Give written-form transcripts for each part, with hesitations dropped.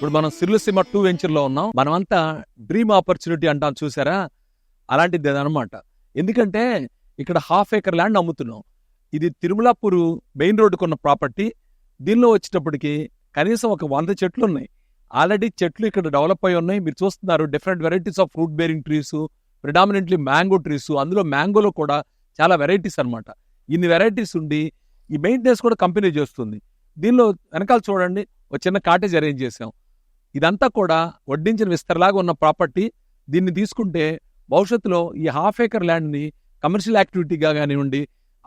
ఇప్పుడు మనం సిర్లసీమ 2 వెంచర్లో ఉన్నాం. మనమంతా డ్రీమ్ ఆపర్చునిటీ అంటాం చూసారా, అలాంటిది అనమాట. ఎందుకంటే ఇక్కడ 1/2 acre ల్యాండ్ అమ్ముతున్నాం. ఇది తిరుమలాపూర్ మెయిన్ రోడ్డుకు ఉన్న ప్రాపర్టీ. దీనిలో వచ్చేటప్పటికి కనీసం ఒక 100 చెట్లు ఉన్నాయి. ఆల్రెడీ చెట్లు ఇక్కడ డెవలప్ అయి ఉన్నాయి. మీరు చూస్తున్నారు different varieties of fruit bearing trees, predominantly mango trees. అందులో మ్యాంగోలో కూడా చాలా వెరైటీస్ అనమాట. ఇన్ని వెరైటీస్ ఉండి ఈ మెయింటెనెన్స్ కూడా కంపెనీ చేస్తుంది. దీనిలో వెనకాల చూడండి ఒక చిన్న కాటేజ్ అరేంజ్ చేసాం. ఇదంతా కూడా వడ్డించిన విస్తరలాగా ఉన్న ప్రాపర్టీ. దీన్ని తీసుకుంటే భవిష్యత్తులో ఈ 1/2 acre ల్యాండ్ని కమర్షియల్ యాక్టివిటీగా కానివ్వండి,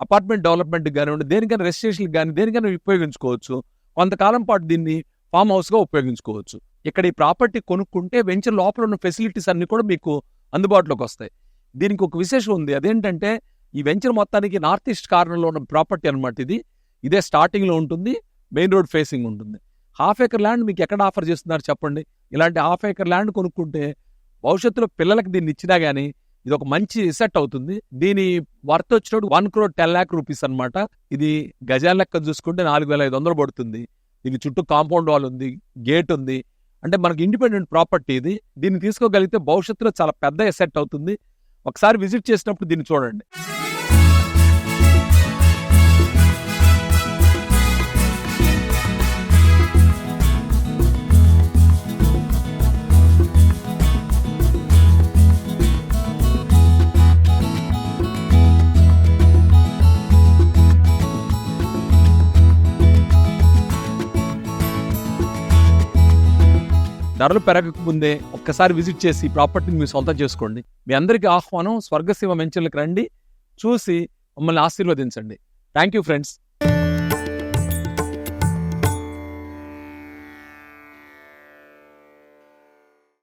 అపార్ట్మెంట్ డెవలప్మెంట్కి కానివ్వండి, దేనికైనా రెసిడెన్షియల్కి కానీ దేనికైనా ఉపయోగించుకోవచ్చు. కొంతకాలం పాటు దీన్ని ఫామ్ హౌస్గా ఉపయోగించుకోవచ్చు. ఇక్కడ ఈ ప్రాపర్టీ కొనుక్కుంటే వెంచర్ లోపల ఉన్న ఫెసిలిటీస్ అన్ని కూడా మీకు అందుబాటులోకి వస్తాయి. దీనికి ఒక విశేషం ఉంది. అదేంటంటే ఈ వెంచర్ మొత్తానికి నార్త్ ఈస్ట్ కార్నర్లో ఉన్న ప్రాపర్టీ అనమాట. ఇదే స్టార్టింగ్లో ఉంటుంది, మెయిన్ రోడ్ ఫేసింగ్ ఉంటుంది. 1/2 acre ల్యాండ్ మీకు ఎక్కడ ఆఫర్ చేస్తున్నారు చెప్పండి? ఇలాంటి 1/2 acre ల్యాండ్ కొనుక్కుంటే భవిష్యత్తులో పిల్లలకి దీన్ని ఇచ్చినా కానీ ఇది ఒక మంచి సెట్ అవుతుంది. దీని వర్త్ వచ్చినప్పుడు 1,10,00,000 రూపీస్ అనమాట. ఇది గజాల లెక్క చూసుకుంటే 4,500 పడుతుంది. దీని చుట్టూ కాంపౌండ్ వాల్ ఉంది, గేట్ ఉంది. అంటే మనకి ఇండిపెండెంట్ ప్రాపర్టీ ఇది. దీన్ని తీసుకోగలిగితే భవిష్యత్తులో చాలా పెద్ద ఎసెట్ అవుతుంది. ఒకసారి విజిట్ చేసినప్పుడు దీన్ని చూడండి. ధరలు పెరగక ముందే ఒక్కసారి విజిట్ చేసి ప్రాపర్టీని మీరు సొంతం చేసుకోండి. మీ అందరికీ ఆహ్వానం. స్వర్గసీమ వెంచర్లకు రండి, చూసి మమ్మల్ని ఆశీర్వదించండి. Thank you friends.